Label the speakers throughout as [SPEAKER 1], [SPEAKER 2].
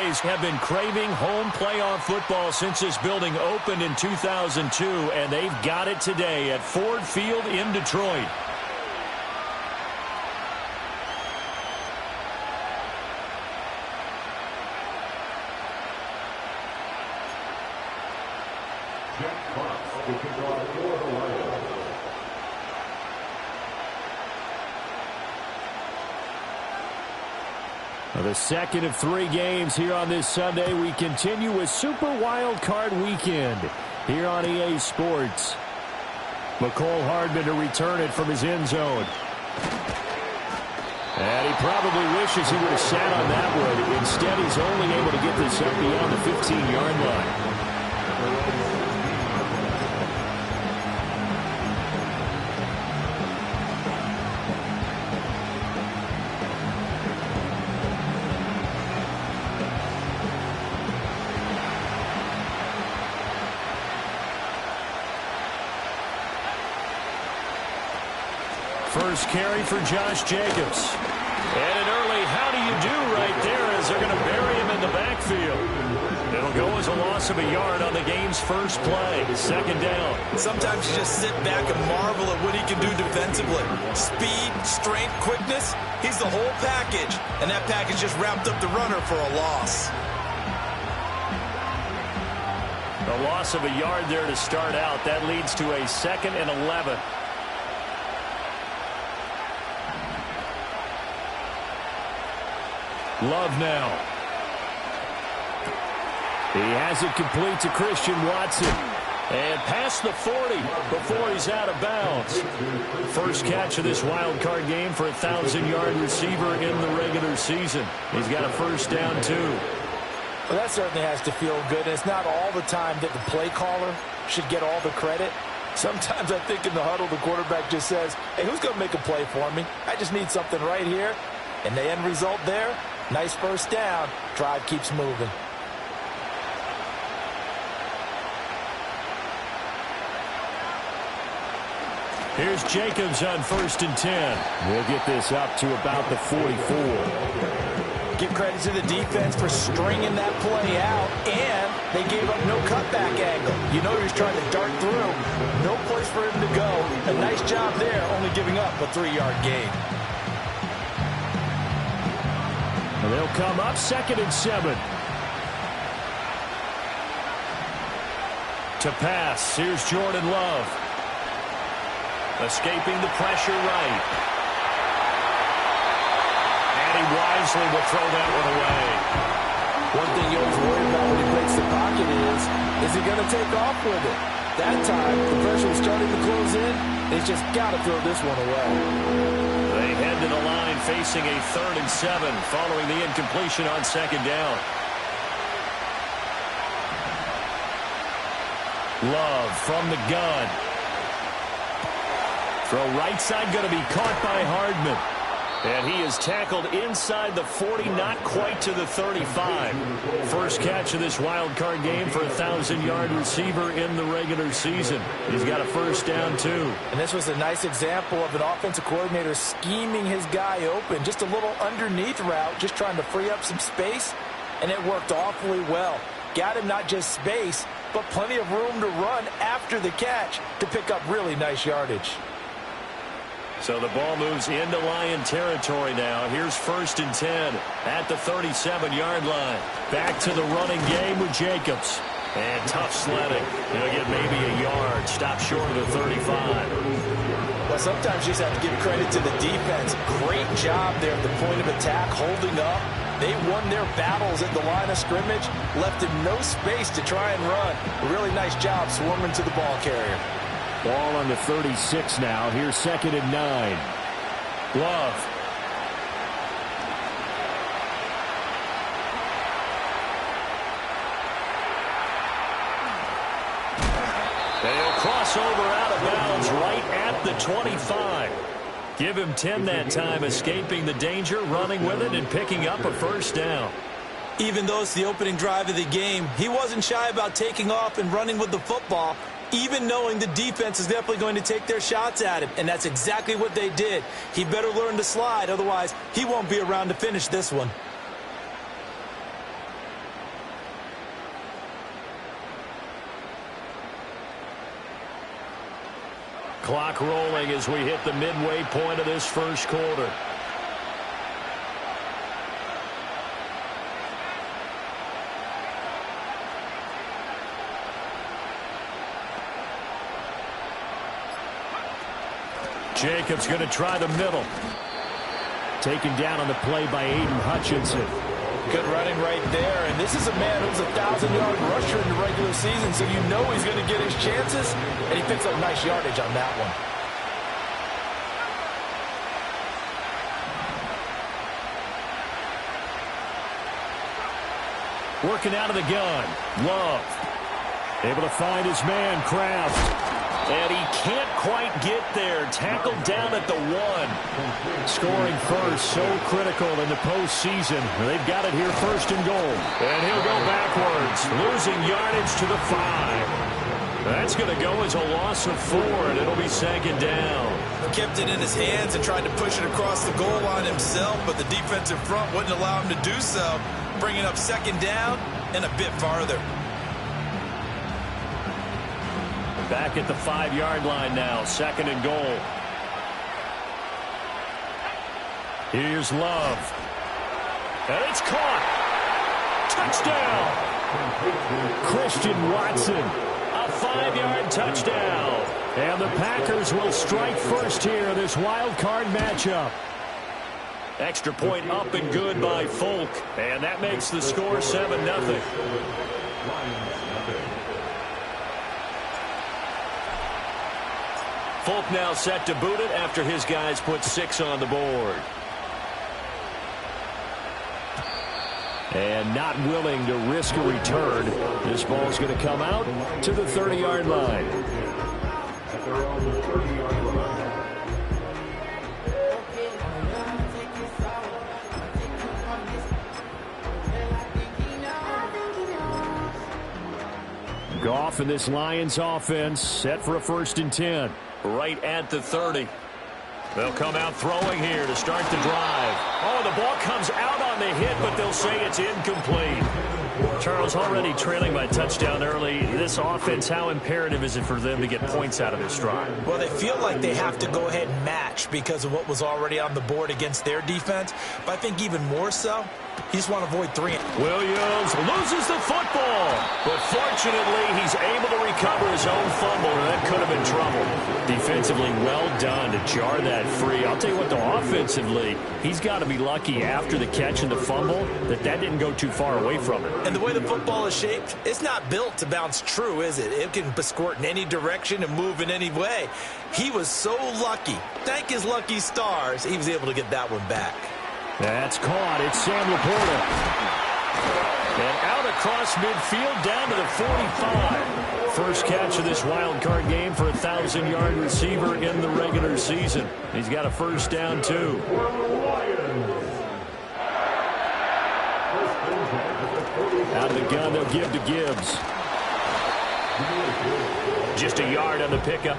[SPEAKER 1] Jays have been craving home playoff football since this building opened in 2002, and they've got it today at Ford Field in Detroit. The second of 3 games here on this Sunday. We continue with Super Wild Card Weekend here on EA Sports. McCole Hardman to return it from his end zone. And he probably wishes he would have sat on that one. Instead, he's only able to get this up beyond the 15-yard line. First carry for Josh Jacobs. And an early how do you do right there as they're going to bury him in the backfield. It'll go as a loss of a yard on the game's first play. Second down.
[SPEAKER 2] Sometimes you just sit back and marvel at what he can do defensively. Speed, strength, quickness. He's the whole package. And that package just wrapped up the runner for a loss.
[SPEAKER 1] A loss of a yard there to start out. That leads to a 2nd and 11. Love now. He has it complete to Christian Watson. And past the 40 before he's out of bounds. First catch of this wild card game for a 1,000-yard receiver in the regular season. He's got a first down, too.
[SPEAKER 3] Well, that certainly has to feel good. And it's not all the time that the play caller should get all the credit. Sometimes I think in the huddle, the quarterback just says, hey, who's going to make a play for me? I just need something right here. And the end result there, nice first down. Drive keeps moving.
[SPEAKER 1] Here's Jacobs on 1st and 10. We'll get this up to about the 44.
[SPEAKER 3] Give credit to the defense for stringing that play out, and they gave up no cutback angle. You know he was trying to dart through. No place for him to go. A nice job there, only giving up a 3-yard gain.
[SPEAKER 1] And they'll come up 2nd and 7. To pass, here's Jordan Love. Escaping the pressure right. And he wisely will throw that one away.
[SPEAKER 3] One thing you always worry about when he breaks the pocket is he going to take off with it? That time, the pressure was starting to close in. He's just got to throw this one away.
[SPEAKER 1] They head to the line facing a 3rd and 7 following the incompletion on 2nd down. Love from the gun. Throw right side going to be caught by Hardman. And he is tackled inside the 40, not quite to the 35. First catch of this wild card game for a 1,000-yard receiver in the regular season. He's got a first down, too.
[SPEAKER 3] And this was a nice example of an offensive coordinator scheming his guy open. Just a little underneath route, just trying to free up some space. And it worked awfully well. Got him not just space, but plenty of room to run after the catch to pick up really nice yardage.
[SPEAKER 1] So the ball moves into Lion territory now. Here's 1st and 10 at the 37-yard line. Back to the running game with Jacobs. And tough sledding. He'll get maybe a yard. Stop short of the 35.
[SPEAKER 3] Well, sometimes you just have to give credit to the defense. Great job there at the point of attack, holding up. They won their battles at the line of scrimmage, left him no space to try and run. A really nice job swarming to the ball carrier.
[SPEAKER 1] Ball on the 36 now. Here's 2nd and 9. Love. They'll cross over out of bounds right at the 25. Give him 10 that time, escaping the danger, running with it, and picking up a first down.
[SPEAKER 2] Even though it's the opening drive of the game, he wasn't shy about taking off and running with the football, even knowing the defense is definitely going to take their shots at him. And that's exactly what they did. He better learn to slide, otherwise he won't be around to finish this one.
[SPEAKER 1] clock rolling as we hit the midway point of this first quarter. Jacobs going to try the middle. Taken down on the play by Aiden Hutchinson.
[SPEAKER 3] Good running right there. And this is a man who's a 1,000-yard rusher in the regular season, so you know he's going to get his chances. And he picks up nice yardage on that one.
[SPEAKER 1] Working out of the gun. Love. Able to find his man, Kraft. And he can't quite get there. Tackled down at the 1. Scoring first, so critical in the postseason. They've got it here first and goal. And he'll go backwards, losing yardage to the 5. That's going to go as a loss of 4, and it'll be second down.
[SPEAKER 2] Kept it in his hands and tried to push it across the goal line himself, but the defensive front wouldn't allow him to do so, bringing up second down and a bit farther.
[SPEAKER 1] Back at the 5-yard line now, second and goal. Here's Love. And it's caught. Touchdown. Christian Watson. A 5-yard touchdown. And the Packers will strike first here in this wild card matchup. Extra point up and good by Folk. And that makes the score 7-0. Folk now set to boot it after his guys put 6 on the board. And not willing to risk a return. This ball's going to come out to the 30-yard line. Goff and this Lions offense set for a 1st and 10. Right at the 30. They'll come out throwing here to start the drive. Oh, the ball comes out on the hit, but they'll say it's incomplete. Charles, already trailing by touchdown early. This offense, how imperative is it for them to get points out of this drive?
[SPEAKER 2] Well, they feel like they have to go ahead and match because of what was already on the board against their defense. But I think even more so, you just want to avoid 3.
[SPEAKER 1] Williams loses the football. But fortunately, he's able to recover his own fumble, and that could have been trouble. Defensively, well done to jar that free. I'll tell you what, though, offensively, he's got to be lucky after the catch and the fumble that didn't go too far away from him.
[SPEAKER 2] And the way the football is shaped, it's not built to bounce true, is it? It can squirt in any direction and move in any way. He was so lucky. Thank his lucky stars, he was able to get that one back.
[SPEAKER 1] That's caught. It's Sam Laporta. And out across midfield down to the 45. First catch of this wild card game for a 1,000-yard receiver in the regular season. He's got a first down, too. Out of the gun, they'll give to Gibbs. Just a yard on the pickup.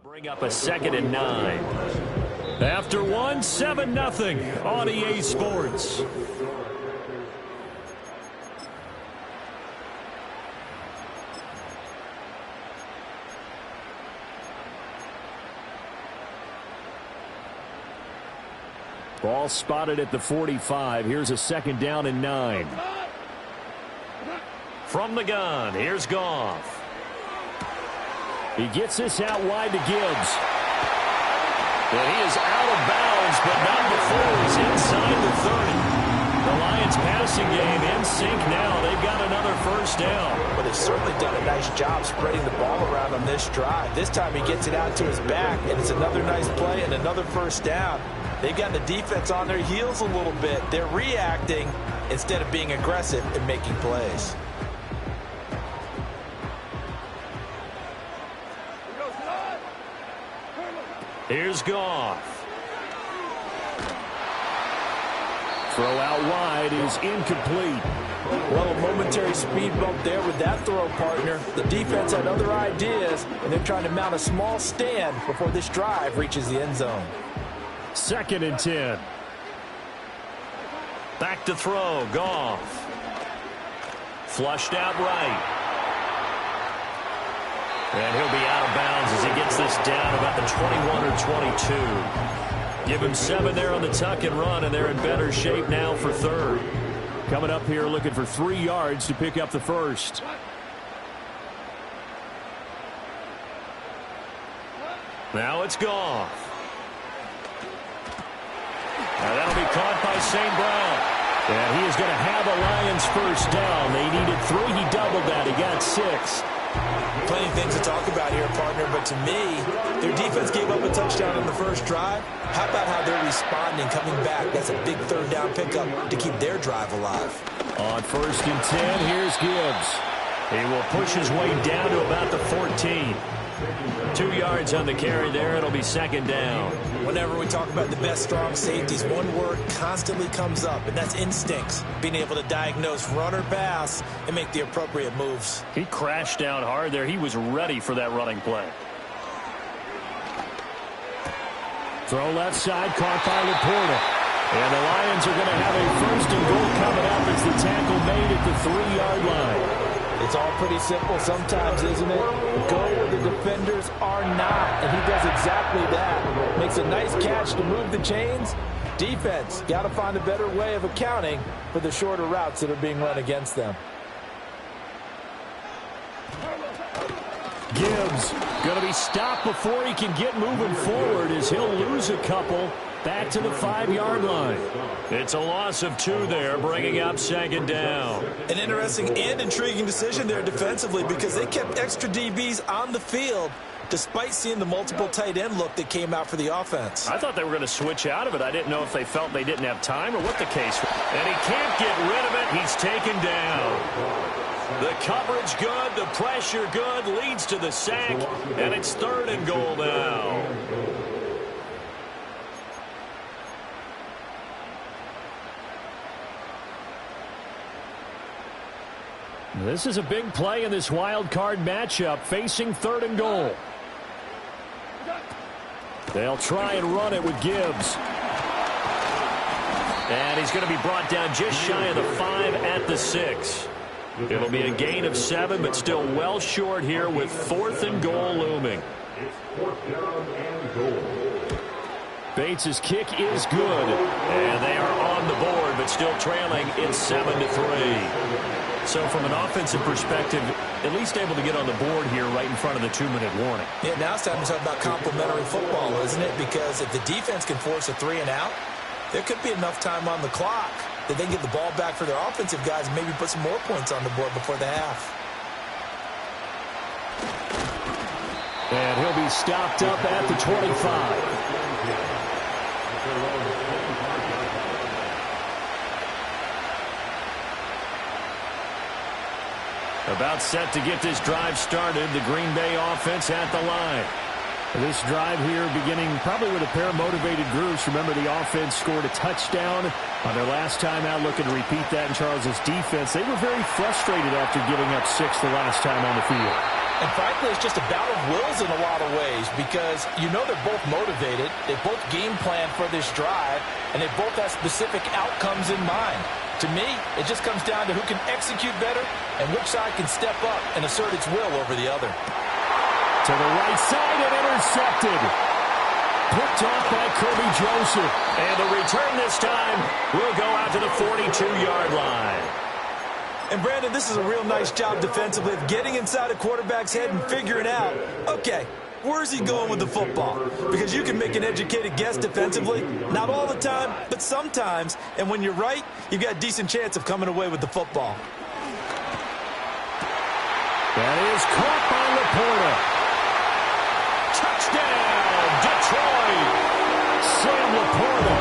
[SPEAKER 1] Bring up a 2nd and 9. After 1, 7-0 on EA Sports. Ball spotted at the 45. Here's a 2nd down and 9. From the gun, here's Goff. He gets this out wide to Gibbs. And he is out of bounds, but not before he's inside the 30. The Lions passing game in sync now. They've got another first down.
[SPEAKER 2] But
[SPEAKER 3] has certainly done a nice job spreading the ball around on this drive. This time he gets it out to his back, and it's another nice play and another first down. They've got the defense on their heels a little bit. They're reacting instead of being aggressive and making plays.
[SPEAKER 1] Here's Goff. Throw out wide is incomplete.
[SPEAKER 3] Well, a momentary speed bump there with that throw, partner. The defense had other ideas, and they're trying to mount a small stand before this drive reaches the end zone.
[SPEAKER 1] 2nd and 10. Back to throw. Goff. Flushed out right. And he'll be out of bounds as he gets this down about the 21 or 22. Give him 7 there on the tuck and run, and they're in better shape now for 3rd. Coming up here looking for 3 yards to pick up the first. Now it's Goff. Now that'll be caught by St. Brown. And he is going to have a Lions first down. They needed 3. He doubled that. He got 6.
[SPEAKER 2] Plenty of things to talk about here, partner, but to me, their defense gave up a touchdown on the first drive. How about how they're responding, coming back? That's a big 3rd down pickup to keep their drive alive.
[SPEAKER 1] On 1st and 10, here's Gibbs. He will push his way down to about the 14. 2 yards on the carry there. It'll be 2nd down.
[SPEAKER 2] Whenever we talk about the best strong safeties, one word constantly comes up, and that's instincts. Being able to diagnose run or pass and make the appropriate moves.
[SPEAKER 1] He crashed down hard there. He was ready for that running play. Throw left side, caught by Laporta. And the Lions are going to have a 1st and goal coming up as the tackle made at the 3-yard line.
[SPEAKER 3] It's all pretty simple sometimes, isn't it? Go where the defenders are not, and he does exactly that. Makes a nice catch to move the chains. Defense, got to find a better way of accounting for the shorter routes that are being run against them.
[SPEAKER 1] Gibbs going to be stopped before he can get moving forward as he'll lose a couple. Back to the 5-yard line. It's a loss of 2 there, bringing up 2nd down.
[SPEAKER 2] An interesting and intriguing decision there defensively because they kept extra DBs on the field despite seeing the multiple tight end look that came out for the offense.
[SPEAKER 1] I thought they were going to switch out of it. I didn't know if they felt they didn't have time or what the case was. And he can't get rid of it. He's taken down. The coverage good, the pressure good, leads to the sack, and it's 3rd and goal now. This is a big play in this wild card matchup, facing 3rd and goal. They'll try and run it with Gibbs. And he's going to be brought down just shy of the 5 at the 6. It'll be a gain of 7, but still well short here with 4th and goal looming. Bates' kick is good. And they are on the board, but still trailing. It's 7-3. So from an offensive perspective, at least able to get on the board here right in front of the 2-minute warning.
[SPEAKER 2] Yeah, now it's time to talk about complementary football, isn't it? Because if the defense can force a 3 and out, there could be enough time on the clock that they can get the ball back for their offensive guys and maybe put some more points on the board before the half.
[SPEAKER 1] And he'll be stopped up at the 25. About set to get this drive started. The Green Bay offense at the line. This drive here beginning probably with a pair of motivated groups. Remember, the offense scored a touchdown on their last time out, looking to repeat that in Charles's defense. They were very frustrated after giving up 6 the last time on the field.
[SPEAKER 3] And frankly, it's just a battle of wills in a lot of ways because you know they're both motivated. They both game plan for this drive, and they both have specific outcomes in mind. To me, it just comes down to who can execute better and which side can step up and assert its will over the other.
[SPEAKER 1] To the right side and intercepted. Picked off by Kirby Joseph. And the return this time will go out to the 42-yard line.
[SPEAKER 2] And, Brandon, this is a real nice job defensively of getting inside a quarterback's head and figuring out, okay, where's he going with the football? Because you can make an educated guess defensively. Not all the time, but sometimes. And when you're right, you've got a decent chance of coming away with the football.
[SPEAKER 1] That is caught by Laporta. Touchdown, Detroit. Sam Laporta,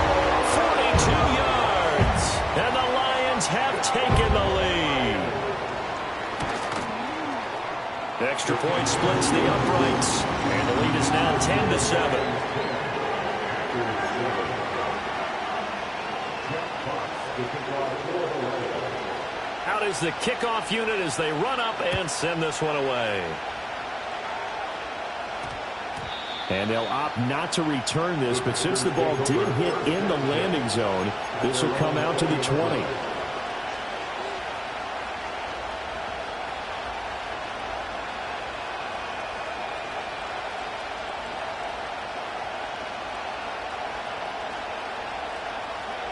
[SPEAKER 1] 42 yards. And the Lions have taken the lead. Extra point splits the uprights. And the lead is now 10-7. Out is the kickoff unit as they run up and send this one away. And they'll opt not to return this, but since the ball did hit in the landing zone, this will come out to the 20.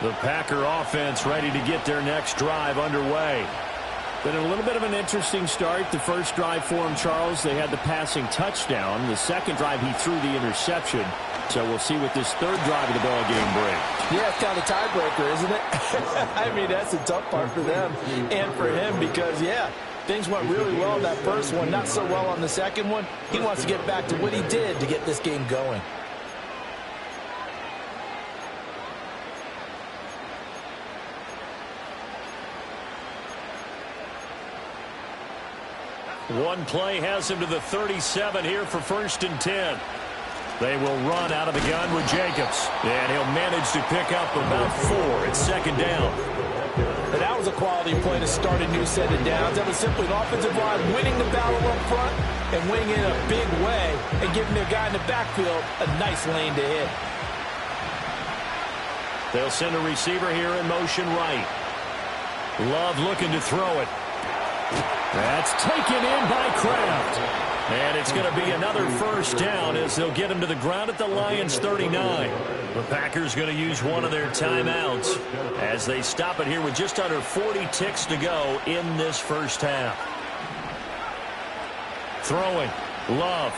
[SPEAKER 1] The Packer offense ready to get their next drive underway. Been a little bit of an interesting start. The first drive for him, Charles, they had the passing touchdown. The second drive, he threw the interception. So we'll see what this third drive of the ball game brings.
[SPEAKER 3] Yeah, it's kind of a tiebreaker, isn't it? I mean, that's the tough part for them and for him because, yeah, things went really well in that first one, not so well on the second one. He wants to get back to what he did to get this game going.
[SPEAKER 1] One play has him to the 37 here for 1st and 10. They will run out of the gun with Jacobs. And he'll manage to pick up about 4 at 2nd down.
[SPEAKER 3] And that was a quality play to start a new set of downs. That was simply an offensive line winning the battle up front and winning in a big way and giving their guy in the backfield a nice lane to hit.
[SPEAKER 1] They'll send a receiver here in motion right. Love looking to throw it. That's taken in by Kraft. And it's going to be another 1st down as they'll get him to the ground at the Lions 39. The Packers going to use one of their timeouts as they stop it here with just under 40 ticks to go in this first half. Throwing. Love.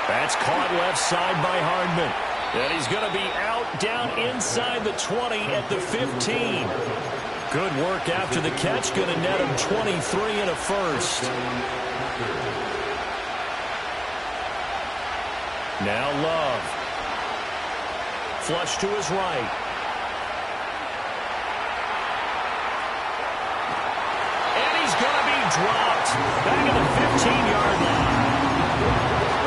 [SPEAKER 1] That's caught left side by Hardman. And he's going to be out down inside the 20 at the 15. Good work after the catch. Going to net him 23 and a first. Now Love. Flush to his right. And he's going to be dropped. Back at the 15-yard line.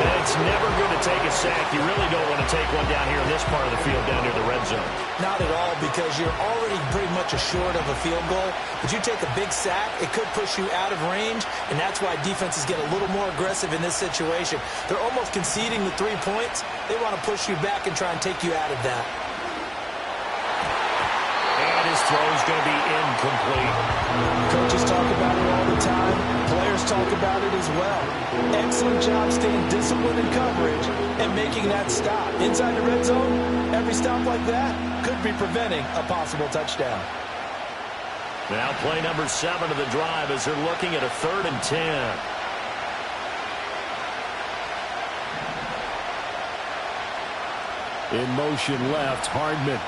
[SPEAKER 1] And it's never good to take a sack. You really don't want to take one down here in this part of the field down near the red zone.
[SPEAKER 2] Not at all, because you're already pretty much assured of a field goal. But you take a big sack, it could push you out of range, and that's why defenses get a little more aggressive in this situation. They're almost conceding the 3 points. They want to push you back and try and take you out of that.
[SPEAKER 1] And his throw is going to be incomplete.
[SPEAKER 3] Coaches talk about it all the time. Players talk about it as well. Excellent job staying disciplined in coverage and making that stop. Inside the red zone, every stop like that could be preventing a possible touchdown.
[SPEAKER 1] Now play number 7 of the drive as they're looking at a 3rd and 10. In motion left, Hardman.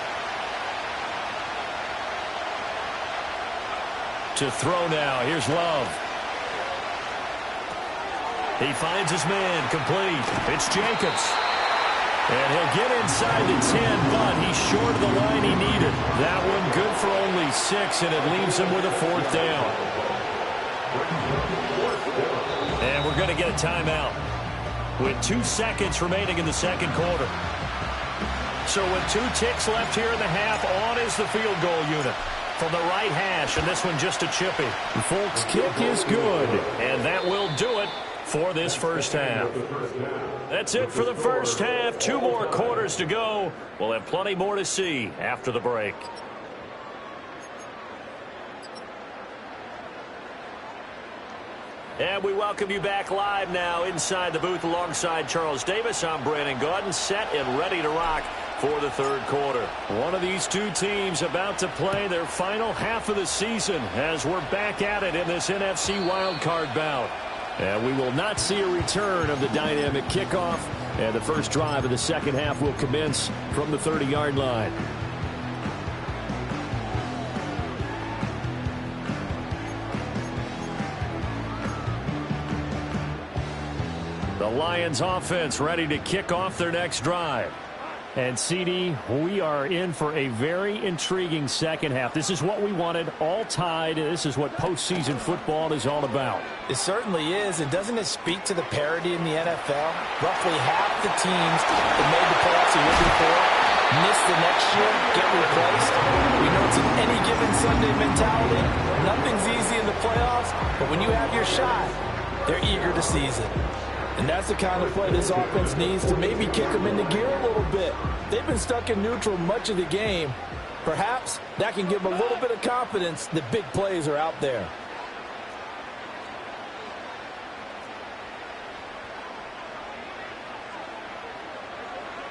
[SPEAKER 1] To throw now. Here's Love. He finds his man. Complete. It's Jacobs. And he'll get inside the 10, but he's short of the line he needed. That one good for only 6, and it leaves him with a 4th down. And we're going to get a timeout with 2 seconds remaining in the second quarter. So with 2 ticks left here in the half, on is the field goal unit. From the right hash, and this one just a chippy. Folks' kick is good, and that will do it for this first half. That's it for the first half. 2 more quarters to go. We'll have plenty more to see after the break. And we welcome you back live now inside the booth alongside Charles Davis. I'm Brandon Gaudin, set and ready to rock for the third quarter. One of these 2 teams about to play their final half of the season as we're back at it in this NFC wildcard bout. And we will not see a return of the dynamic kickoff, and the first drive of the second half will commence from the 30-yard line. The Lions offense ready to kick off their next drive. And, CD, we are in for a very intriguing second half. This is what we wanted, all tied. This is what postseason football is all about.
[SPEAKER 3] It certainly is, and doesn't it speak to the parity in the NFL? Roughly half the teams that made the playoffs the year before miss the next year, get replaced. We know it's an any given Sunday mentality. Nothing's easy in the playoffs, but when you have your shot, they're eager to seize it. And that's the kind of play this offense needs to maybe kick them into gear a little bit. They've been stuck in neutral much of the game. Perhaps that can give them a little bit of confidence that big plays are out there.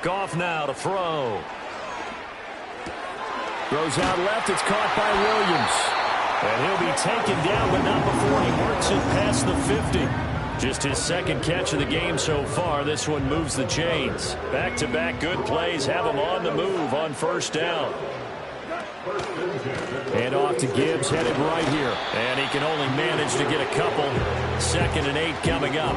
[SPEAKER 1] Goff now to throw. Throws out left. It's caught by Williams. And he'll be taken down, but not before he works it past the 50. Just his second catch of the game so far. This one moves the chains. Back-to-back good plays have him on the move on first down. And off to Gibbs, headed right here. And he can only manage to get a couple. 2nd and 8 coming up.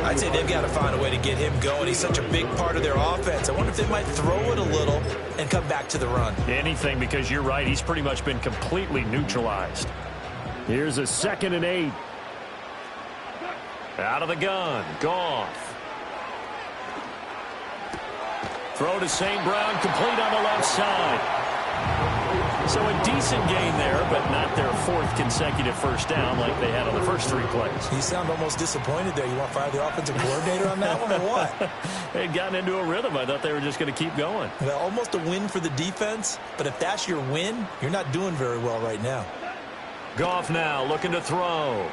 [SPEAKER 2] I'd say they've got to find a way to get him going. He's such a big part of their offense. I wonder if they might throw it a little and come back to the run.
[SPEAKER 1] Anything, because you're right. He's pretty much been completely neutralized. Here's a 2nd and 8. Out of the gun, Goff. Throw to St. Brown, complete on the left side. So a decent gain there, but not their 4th consecutive first down like they had on the first 3 plays.
[SPEAKER 2] You sound almost disappointed there. You want to fire the offensive coordinator on that one or what?
[SPEAKER 1] They'd gotten into a rhythm. I thought they were just going to keep going.
[SPEAKER 2] Well, almost a win for the defense, but if that's your win, you're not doing very well right now.
[SPEAKER 1] Goff now looking to throw.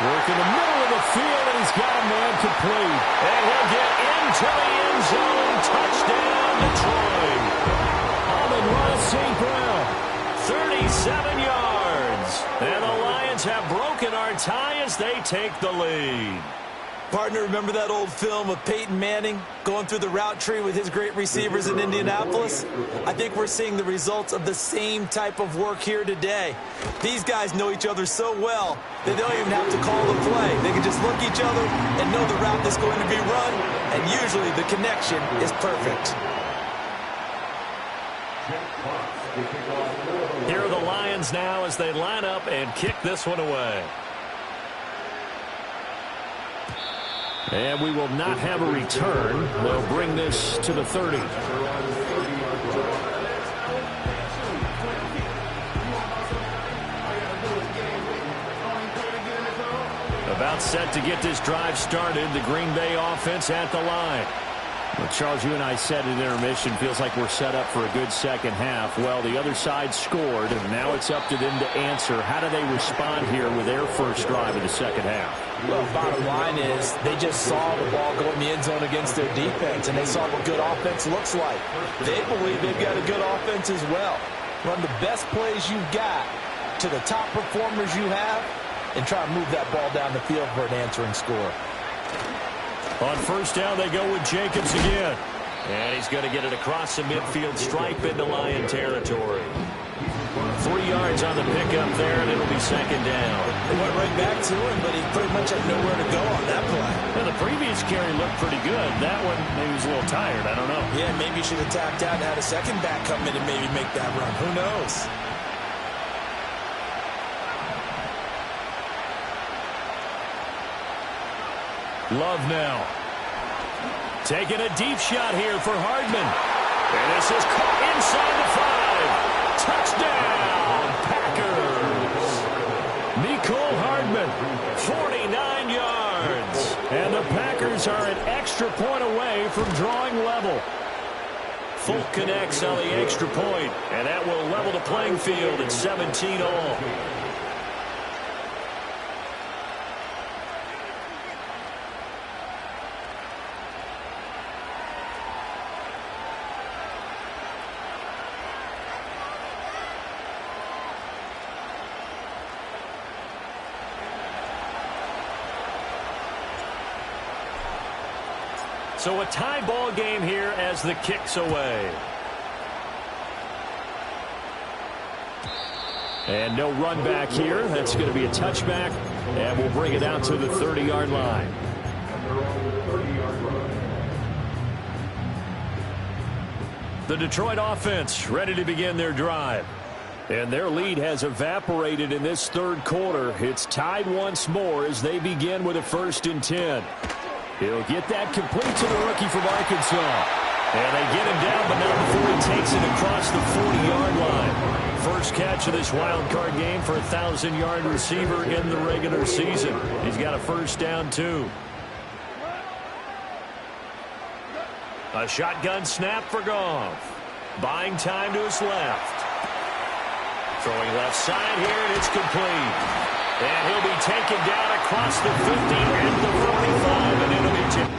[SPEAKER 1] Work in the middle of the field, and he's got a man complete. And he'll get into the end zone. Touchdown, Detroit. Amon-Ra St. Brown, 37 yards. And the Lions have broken our tie as they take the lead.
[SPEAKER 2] Partner, remember that old film of Peyton Manning going through the route tree with his great receivers in Indianapolis? I think we're seeing the results of the same type of work here today. These guys know each other so well that they don't even have to call the play. They can just look each other and know the route that's going to be run, and usually the connection is perfect.
[SPEAKER 1] Here are the Lions now as they line up and kick this one away. And we will not have a return. They'll bring this to the 30. About set to get this drive started. The Green Bay offense at the line. Well, Charles, you and I said in intermission, feels like we're set up for a good second half. Well, the other side scored, and now it's up to them to answer. How do they respond here with their first drive of the second half?
[SPEAKER 3] Well, bottom line is they just saw the ball go in the end zone against their defense, and they saw what good offense looks like. They believe they've got a good offense as well. Run the best plays you've got to the top performers you have, and try to move that ball down the field for an answering score.
[SPEAKER 1] On first down, they go with Jacobs again. And he's going to get it across the midfield stripe into Lion territory. 3 yards on the pickup there, and it'll be second down.
[SPEAKER 2] They went right back to him, but he pretty much had nowhere to go on that play.
[SPEAKER 1] Well, the previous carry looked pretty good. That one, maybe he was a little tired. I don't know.
[SPEAKER 2] Yeah, maybe he should have tapped out and had a second back come in and maybe make that run. Who knows?
[SPEAKER 1] Love now. Taking a deep shot here for Hardman. And this is caught inside the 5. Touchdown, Packers. Mecole Hardman, 49 yards. And the Packers are an extra point away from drawing level. Folk connects on the extra point, and that will level the playing field at 17 all. So a tie ball game here as the kick's away. And no run back here. That's going to be a touchback. And we'll bring it out to the 30-yard line. The Detroit offense ready to begin their drive. And their lead has evaporated in this third quarter. It's tied once more as they begin with a 1st and 10. He'll get that complete to the rookie from Arkansas. And they get him down, but not before he takes it across the 40-yard line. First catch of this wild card game for a 1,000-yard receiver in the regular season. He's got a first down, too. A shotgun snap for Goff. Buying time to his left. Throwing left side here, and it's complete. And he'll be taken down across the 50 and the 45, and it'll be tipped.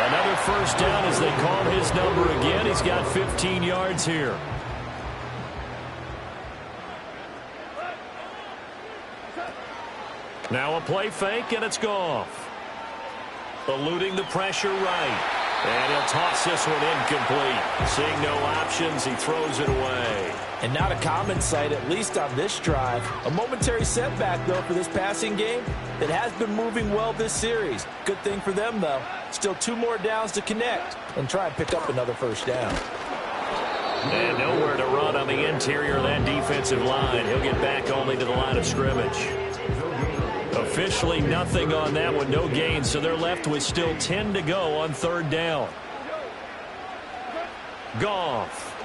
[SPEAKER 1] Another first down as they call his number again. He's got 15 yards here. Now a play fake, and it's Goff. Eluding the pressure right. And he'll toss this one incomplete. Seeing no options, he throws it away.
[SPEAKER 3] And not a common sight, at least on this drive. A momentary setback, though, for this passing game that has been moving well this series. Good thing for them, though. Still 2 more downs to connect and try and pick up another first down.
[SPEAKER 1] And nowhere to run on the interior of that defensive line. He'll get back only to the line of scrimmage. Officially nothing on that one, no gain, so they're left with still 10 to go on 3rd down. Goff.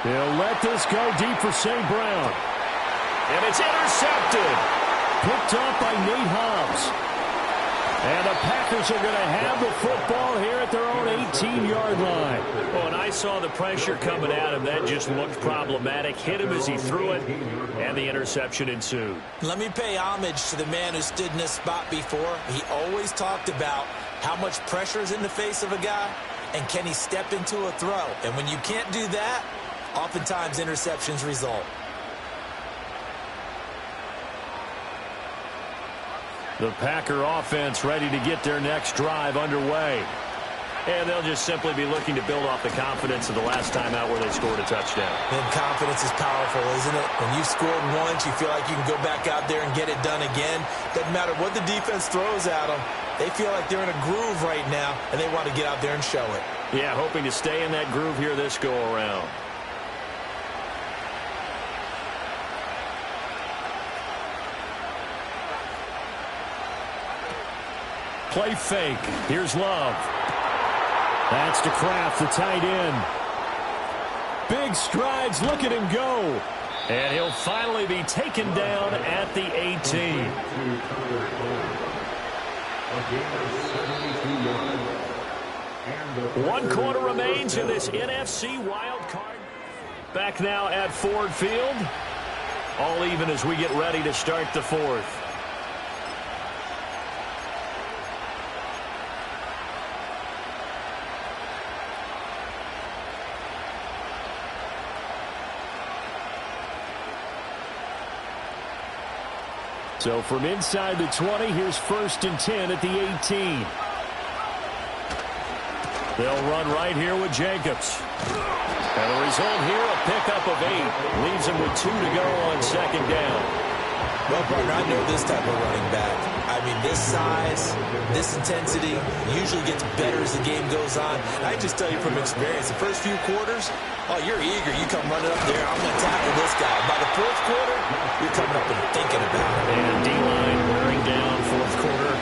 [SPEAKER 1] He'll let this go deep for St. Brown. And it's intercepted. Picked up by Nate Hobbs. And the Packers are going to have the football here at their own 18-yard line. Oh, and I saw the pressure coming at him. That just looked problematic. Hit him as he threw it, and the interception ensued.
[SPEAKER 2] Let me pay homage to the man who stood in this spot before. He always talked about how much pressure is in the face of a guy, and can he step into a throw. And when you can't do that, oftentimes interceptions result.
[SPEAKER 1] The Packer offense ready to get their next drive underway. And they'll just simply be looking to build off the confidence of the last time out where they scored a touchdown.
[SPEAKER 2] And confidence is powerful, isn't it? When you've scored once, you feel like you can go back out there and get it done again. Doesn't matter what the defense throws at them. They feel like they're in a groove right now, and they want to get out there and show it.
[SPEAKER 1] Yeah, hoping to stay in that groove here this go-around. Play fake. Here's Love. That's to Kraft, the tight end. Big strides. Look at him go. And he'll finally be taken down at the 18. One quarter remains in this NFC wild card. Back now at Ford Field. All even as we get ready to start the 4th. So from inside the 20, here's 1st and 10 at the 18. They'll run right here with Jacobs. And the result here, a pickup of 8. Leaves him with 2 to go on 2nd down.
[SPEAKER 2] Well, partner, I know this type of running back. I mean, this size, this intensity usually gets better as the game goes on. And I just tell you from experience, the first few quarters, oh, you're eager. You come running up there, I'm going to tackle this guy. By the 4th quarter, you're coming up and thinking about it.
[SPEAKER 1] And D-line wearing down 4th quarter.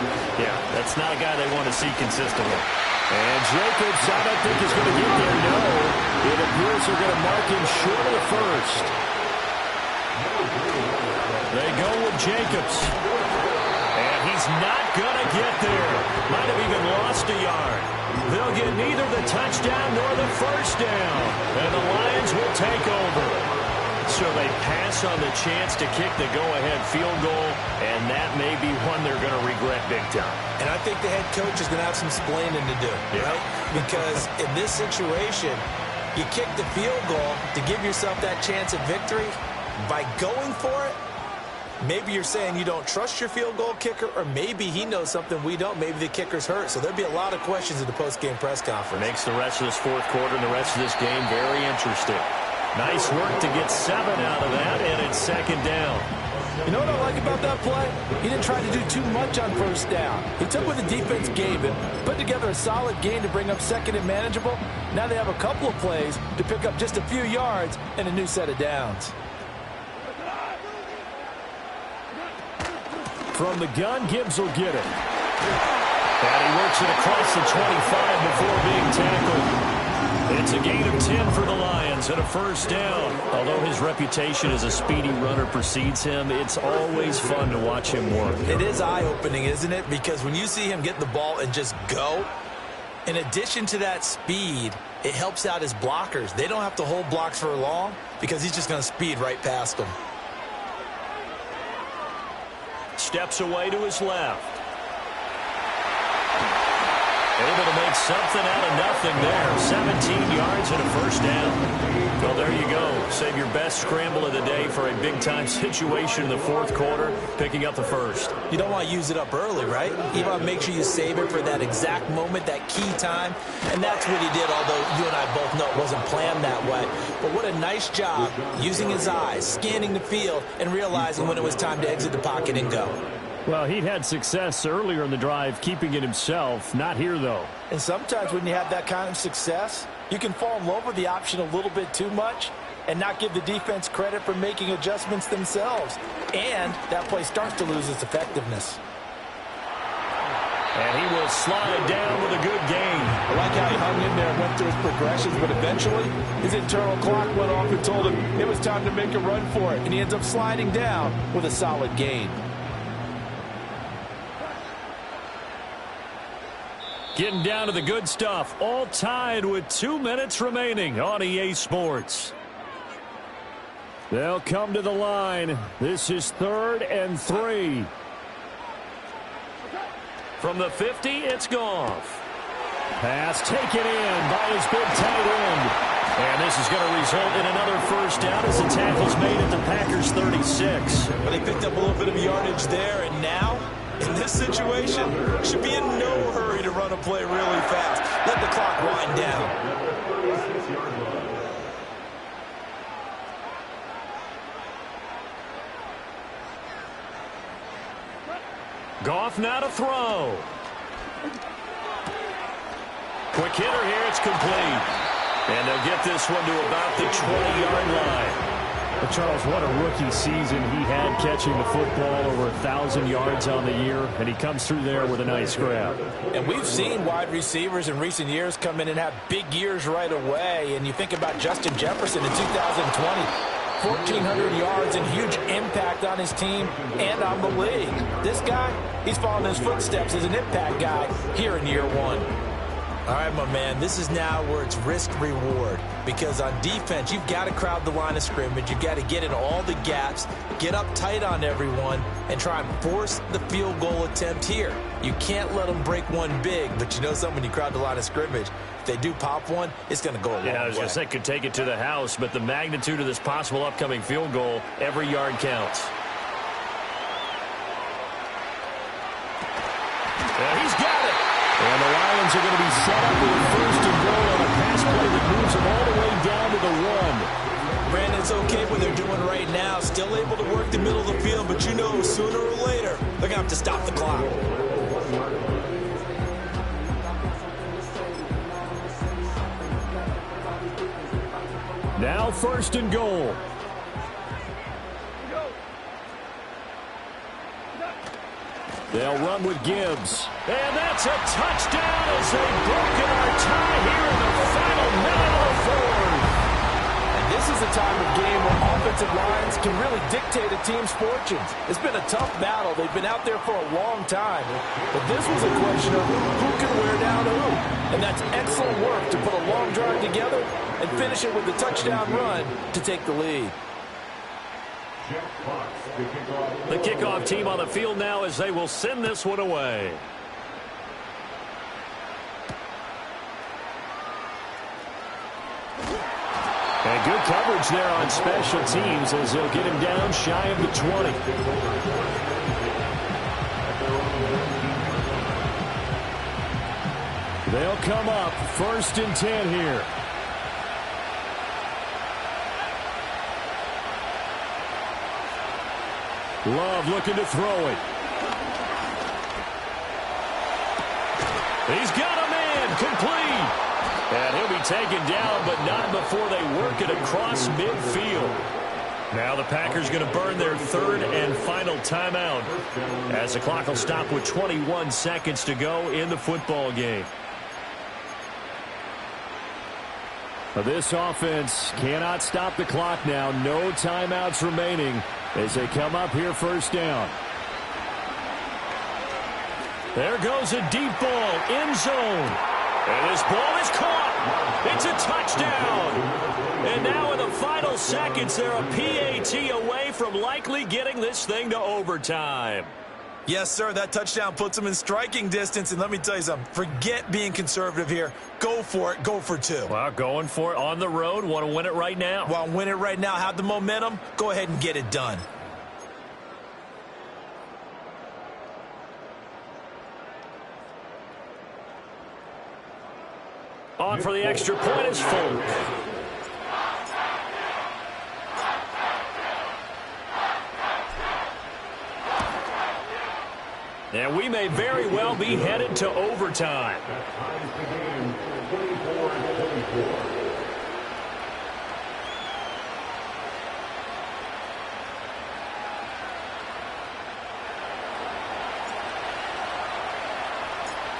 [SPEAKER 1] Yeah, that's not a guy they want to see consistently. And Jacobs, I don't think is going to get there, no. It appears they're going to mark him short of the first. They go with Jacobs. And he's not going to get there. Might have even lost a yard. They'll get neither the touchdown nor the first down. And the Lions will take over. So they pass on the chance to kick the go-ahead field goal, and that may be one they're going to regret big time.
[SPEAKER 2] And I think the head coach is going to have some explaining to do, right? Because in this situation, you kick the field goal to give yourself that chance at victory. By going for it, maybe you're saying you don't trust your field goal kicker, or maybe he knows something we don't. Maybe the kicker's hurt. So there'll be a lot of questions in the post-game press conference.
[SPEAKER 1] Makes the rest of this fourth quarter and the rest of this game very interesting. Nice work to get 7 out of that, and it's second down.
[SPEAKER 3] You know what I like about that play? He didn't try to do too much on first down. He took what the defense gave him, put together a solid gain to bring up second and manageable. Now they have a couple of plays to pick up just a few yards and a new set of downs.
[SPEAKER 1] From the gun, Gibbs will get it. And he works it across the 25 before being tackled. It's a gain of 10 for the Lions and a first down. Although his reputation as a speedy runner precedes him, it's always fun to watch him work.
[SPEAKER 2] It is eye-opening, isn't it? Because when you see him get the ball and just go, in addition to that speed, it helps out his blockers. They don't have to hold blocks for long because he's just going to speed right past them.
[SPEAKER 1] Steps away to his left. Able to make something out of nothing there. 17 yards and a first down. Well, there you go. Save your best scramble of the day for a big-time situation in the fourth quarter, picking up the first.
[SPEAKER 2] You don't want to use it up early, right? You want to make sure you save it for that exact moment, that key time. And that's what he did, although you and I both know it wasn't planned that way. But what a nice job using his eyes, scanning the field, and realizing when it was time to exit the pocket and go.
[SPEAKER 1] Well, he'd had success earlier in the drive keeping it himself. Not here, though.
[SPEAKER 3] And sometimes when you have that kind of success, you can fall in love with the option a little bit too much and not give the defense credit for making adjustments themselves. And that play starts to lose its effectiveness.
[SPEAKER 1] And he will slide down with a good gain.
[SPEAKER 3] I like how he hung in there and went through his progressions, but eventually his internal clock went off and told him it was time to make a run for it. And he ends up sliding down with a solid gain.
[SPEAKER 1] Getting down to the good stuff. All tied with 2 minutes remaining on EA Sports. They'll come to the line. This is 3rd and 3. From the 50, it's Goff. Pass taken in by his big tight end. And this is going to result in another first down as the tackle's made at the Packers' 36.
[SPEAKER 2] But they picked up a little bit of yardage there, and now, in this situation, should be in no hurry to run a play really fast. Let the clock wind down.
[SPEAKER 1] Goff now to throw. Quick hitter here, it's complete. And they'll get this one to about the 20-yard line. But Charles, what a rookie season he had catching the football, over 1,000 yards on the year, and he comes through there with a nice grab.
[SPEAKER 3] And we've seen wide receivers in recent years come in and have big years right away. And you think about Justin Jefferson in 2020, 1,400 yards and huge impact on his team and on the league. This guy, he's following his footsteps as an impact guy here in year one.
[SPEAKER 2] All right, my man, this is now where it's risk-reward, because on defense, you've got to crowd the line of scrimmage. You've got to get in all the gaps, get up tight on everyone, and try and force the field goal attempt here. You can't let them break one big, but you know something, when you crowd the line of scrimmage, if they do pop one, it's going to go a long way.
[SPEAKER 1] Yeah, I was going to say could take it to the house, but the magnitude of this possible upcoming field goal, every yard counts. Yeah, he's got it. And the Lions are going to be set up with a first and goal on a pass play that moves them all the way down to the 1.
[SPEAKER 2] Brandon, it's okay what they're doing right now. Still able to work the middle of the field, but you know sooner or later they're going to have to stop the clock.
[SPEAKER 1] Now 1st and goal. They'll run with Gibbs. And that's a touchdown as they've broken our tie here in the final minute of the fourth.
[SPEAKER 3] And this is a time of game where offensive lines can really dictate a team's fortunes. It's been a tough battle. They've been out there for a long time. But this was a question of who can wear down who. And that's excellent work to put a long drive together and finish it with a touchdown run to take the lead.
[SPEAKER 1] The kickoff team on the field now as they will send this one away. And good coverage there on special teams as they'll get him down shy of the 20. They'll come up 1st and 10 here. Love looking to throw it. He's got a man complete. And he'll be taken down, but not before they work it across midfield. Now the Packers going to burn their 3rd and final timeout as the clock will stop with 21 seconds to go in the football game. This offense cannot stop the clock now. No timeouts remaining as they come up here 1st down. There goes a deep ball, end zone. And this ball is caught. It's a touchdown. And now in the final seconds, they're a PAT away from likely getting this thing to overtime.
[SPEAKER 2] Yes, sir, that touchdown puts them in striking distance. And let me tell you something, forget being conservative here. Go for it. Go for 2.
[SPEAKER 1] Well, going for it on the road. Want to win it right now.
[SPEAKER 2] Want to win it right now. Have the momentum. Go ahead and get it done.
[SPEAKER 1] On for the extra point is Folk. And we may very well be headed to overtime.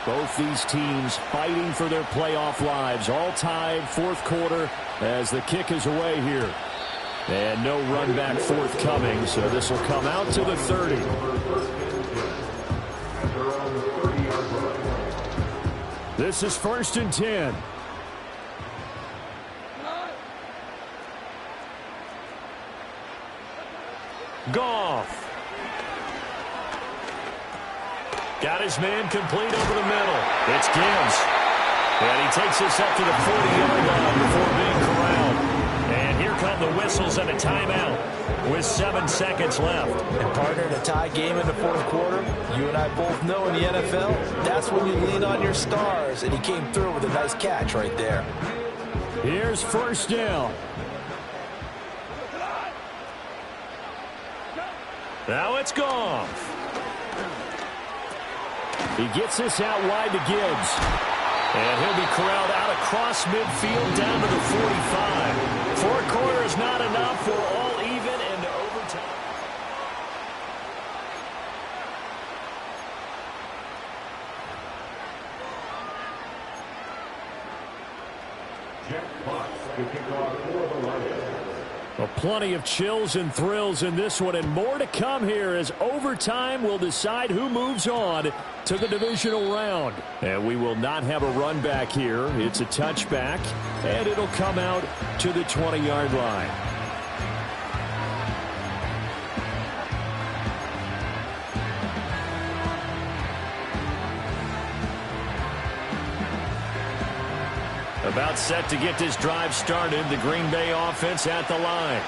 [SPEAKER 1] Both these teams fighting for their playoff lives. All tied 4th quarter as the kick is away here. And no run back forthcoming, so this will come out to the 30. This is 1st and 10. Goff. Got his man complete over the middle. It's Gibbs. And he takes this up to the 40-yard line before being corralled. And here come the whistles and a timeout with 7 seconds left.
[SPEAKER 3] And partner, in a tie game in the 4th quarter, you and I both know in the NFL, that's when you lean on your stars. And he came through with a nice catch right there.
[SPEAKER 1] Here's 1st down. Now it's Goff. He gets this out wide to Gibbs. And he'll be corralled out across midfield down to the 45. 4 quarters not enough. We're all even into overtime. Well, plenty of chills and thrills in this one, and more to come here as overtime will decide who moves on to the divisional round. And we will not have a run back here. It's a touchback, and it'll come out to the 20-yard line. About set to get this drive started. The Green Bay offense at the line.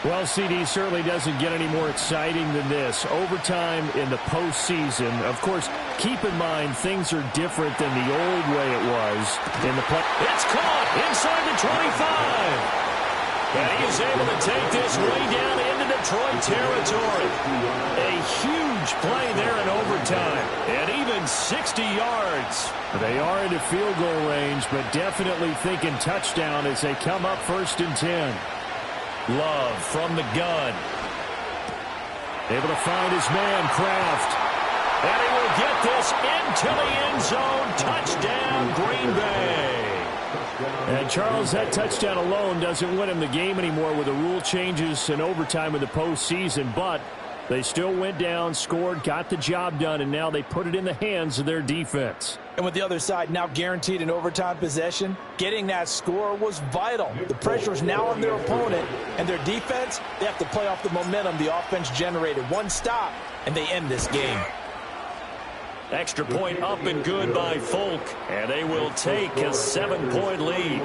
[SPEAKER 1] Well, CD, certainly doesn't get any more exciting than this. Overtime in the postseason. Of course, keep in mind things are different than the old way it was in the play. It's caught inside the 25. And he is able to take this way down into Detroit territory. A huge play there in overtime. And even 60 yards. They are into field goal range, but definitely thinking touchdown as they come up 1st and 10. Love from the gun. Able to find his man, Kraft. And he will get this into the end zone. Touchdown, Green Bay.
[SPEAKER 4] And Charles, that touchdown alone doesn't win him the game anymore with the rule changes and overtime in the postseason, but they still went down, scored, got the job done, and now they put it in the hands of their defense.
[SPEAKER 3] And with the other side now guaranteed an overtime possession, getting that score was vital. The pressure is now on their opponent, and their defense, they have to play off the momentum the offense generated. One stop, and they end this game.
[SPEAKER 1] Extra point up and good by Folk, and they will take a 7-point lead.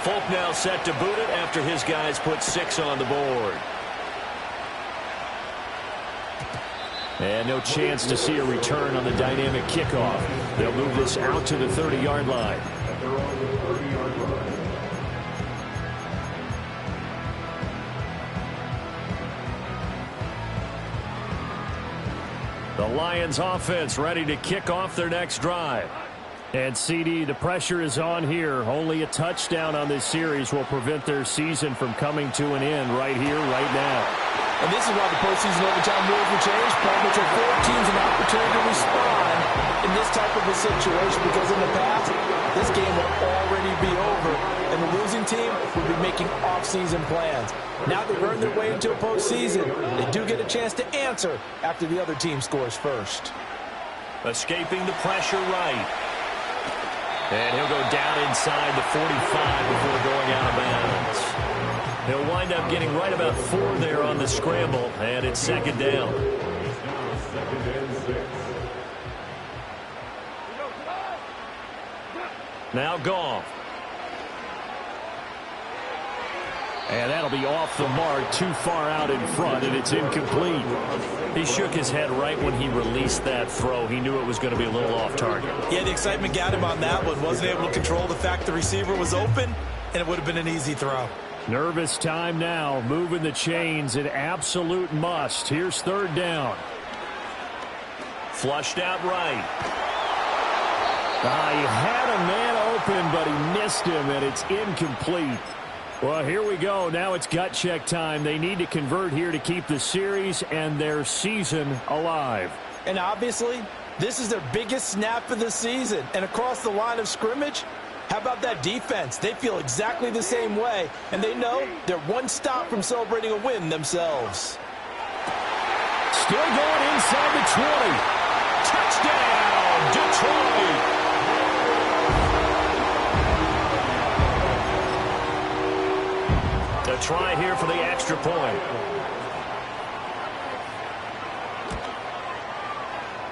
[SPEAKER 1] Folk now set to boot it after his guys put 6 on the board.
[SPEAKER 4] And no chance to see a return on the dynamic kickoff. They'll move this out to the 30-yard line.
[SPEAKER 1] The Lions offense ready to kick off their next drive.
[SPEAKER 4] And CD, the pressure is on here. Only a touchdown on this series will prevent their season from coming to an end right here, right now.
[SPEAKER 3] And this is why the postseason overtime rules were changed, Paul, which will afford teams an opportunity to respond in this type of a situation, because in the past, this game will already be over, and the losing team will be making off-season plans. Now they've earned their way into a postseason. They do get a chance to answer after the other team scores first.
[SPEAKER 1] Escaping the pressure right. And he'll go down inside the 45 before going out of bounds. He'll wind up getting right about 4 there on the scramble, and it's second down. Now Goff.
[SPEAKER 4] And that'll be off the mark, too far out in front, and it's incomplete.
[SPEAKER 1] He shook his head right when he released that throw. He knew it was going to be a little off target.
[SPEAKER 2] Yeah, the excitement got him on that one. Wasn't able to control the fact the receiver was open, and it would have been an easy throw.
[SPEAKER 4] Nervous time now, moving the chains, an absolute must. Here's third down.
[SPEAKER 1] Flushed out right.
[SPEAKER 4] He had a man open, but he missed him, and it's incomplete. Well, here we go. Now it's gut check time. They need to convert here to keep the series and their season alive.
[SPEAKER 3] And obviously, this is their biggest snap of the season. And across the line of scrimmage, how about that defense? They feel exactly the same way, and they know they're one stop from celebrating a win themselves.
[SPEAKER 4] Still going inside the 20.
[SPEAKER 1] Touchdown, Detroit! A try here for the extra point.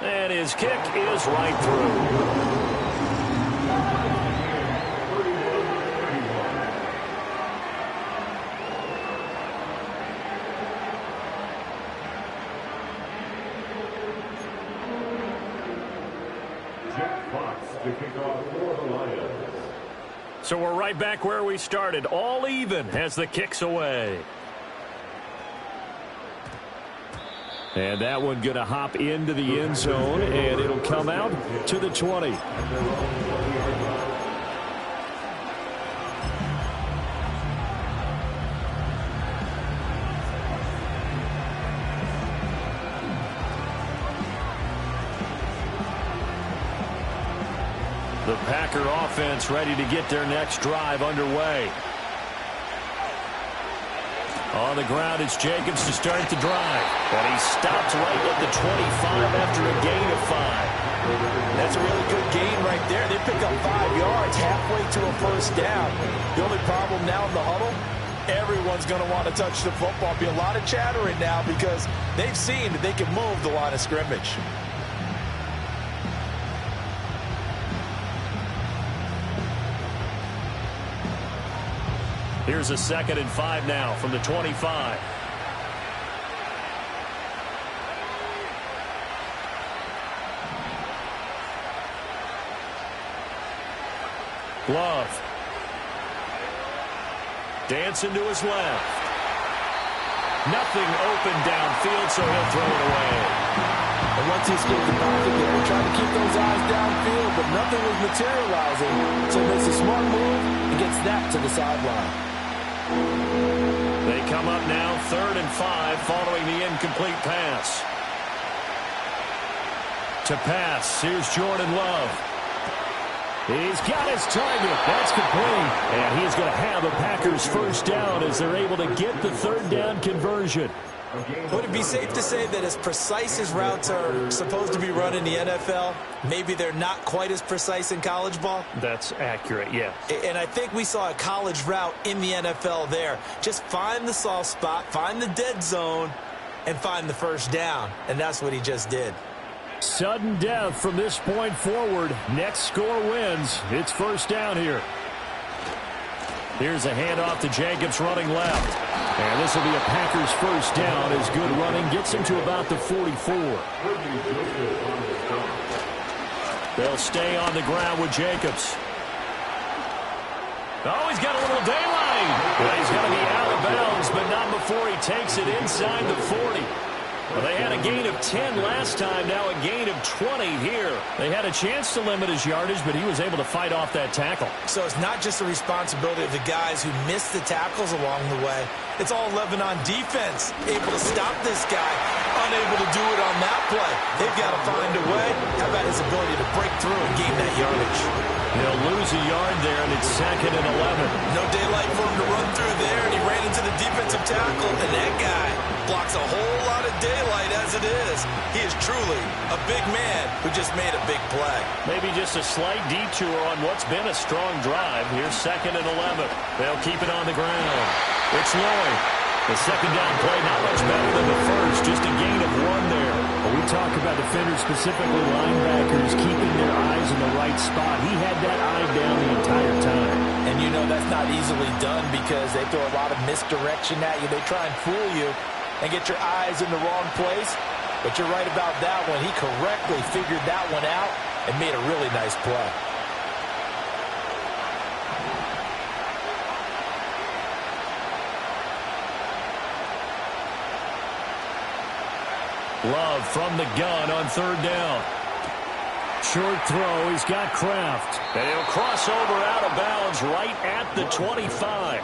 [SPEAKER 1] And his kick is right through. So we're right back where we started, all even as the kick's away.
[SPEAKER 4] And that one going to hop into the end zone, and it'll come out to the 20.
[SPEAKER 1] The Packer offense ready to get their next drive underway. On the ground, it's Jacobs to start the drive. And he stops right at the 25 after a gain of 5.
[SPEAKER 3] That's a really good gain right there. They pick up 5 yards halfway to a first down. The only problem now in the huddle, everyone's going to want to touch the football. Be a lot of chattering now because they've seen that they can move the line of scrimmage.
[SPEAKER 1] Here's a 2nd and 5 now from the 25. Glove. Dancing to his left. Nothing open downfield, so he'll throw it away.
[SPEAKER 3] And once he escaped the pocket there, trying to keep those eyes downfield, but nothing was materializing, so he makes a smart move and gets that to the sideline.
[SPEAKER 1] They come up now 3rd and 5 following the incomplete pass. To pass, here's Jordan Love.
[SPEAKER 4] He's got his target. That's complete. And he's going to have a Packers first down as they're able to get the 3rd down conversion.
[SPEAKER 2] Would it be safe to say that as precise as routes are supposed to be run in the NFL, maybe they're not quite as precise in college ball?
[SPEAKER 4] That's accurate, yeah.
[SPEAKER 2] And I think we saw a college route in the NFL there. Just find the soft spot, find the dead zone, and find the first down. And that's what he just did.
[SPEAKER 4] Sudden death from this point forward. Next score wins. It's first down here.
[SPEAKER 1] Here's a handoff to Jacobs running left. And this will be a Packers first down as good running gets him to about the 44. They'll stay on the ground with Jacobs. Oh, he's got a little daylight. Well, he's going to be out of bounds, but not before he takes it inside the 40. Well, they had a gain of 10 last time, now a gain of 20 here. They had a chance to limit his yardage, but he was able to fight off that tackle.
[SPEAKER 2] So it's not just the responsibility of the guys who missed the tackles along the way. It's all 11 on defense, able to stop this guy, unable to do it on that play. They've got to find a way. How about his ability to break through and gain that yardage?
[SPEAKER 1] They'll lose a yard there, and it's 2nd and 11.
[SPEAKER 2] No daylight for him to run through there, and he ran into the defensive tackle, and that guy blocks a whole lot of daylight as it is. He is truly a big man who just made a big play.
[SPEAKER 1] Maybe just a slight detour on what's been a strong drive. Here's 2nd and 11. They'll keep it on the ground. It's Lloyd. The second down play not much better than the first, just a gain of 1 there.
[SPEAKER 4] Well, we talk about defenders, specifically linebackers, keeping their eyes in the right spot. He had that eye down the entire time.
[SPEAKER 3] And you know that's not easily done because they throw a lot of misdirection at you. They try and fool you and get your eyes in the wrong place. But you're right about that one. He correctly figured that one out and made a really nice play.
[SPEAKER 1] Love from the gun on 3rd down.
[SPEAKER 4] Short throw. He's got Kraft.
[SPEAKER 1] And he'll cross over out of bounds right at the 25.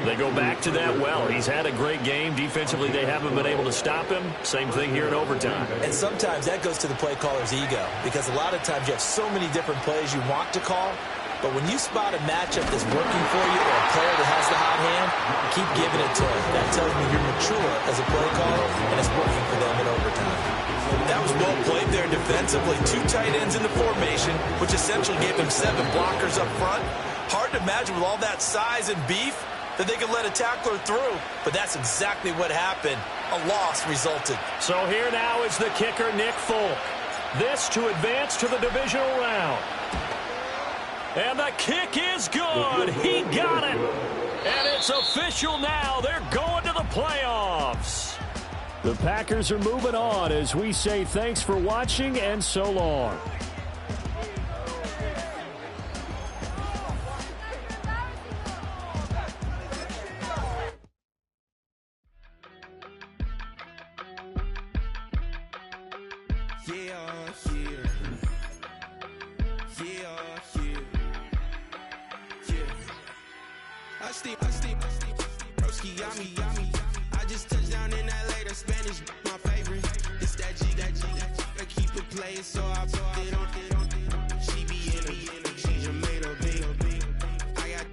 [SPEAKER 1] They go back to that well. He's had a great game. Defensively, they haven't been able to stop him. Same thing here in overtime.
[SPEAKER 2] And sometimes that goes to the play caller's ego because a lot of times you have so many different plays you want to call. But when you spot a matchup that's working for you or a player that has the hot hand, keep giving it to him. That tells me you're mature as a play caller, and it's working for them in overtime. That was well played there defensively. 2 tight ends in the formation, which essentially gave them 7 blockers up front. Hard to imagine with all that size and beef that they could let a tackler through. But that's exactly what happened. A loss resulted.
[SPEAKER 1] So here now is the kicker, Nick Folk. This to advance to the divisional round. And the kick is good. He got it. And it's official now. They're going to the playoffs.
[SPEAKER 4] The Packers are moving on as we say thanks for watching and so long.
[SPEAKER 5] I just touched down in LA, the Spanish, my favorite. It's that G, I keep it playing, so I put it on.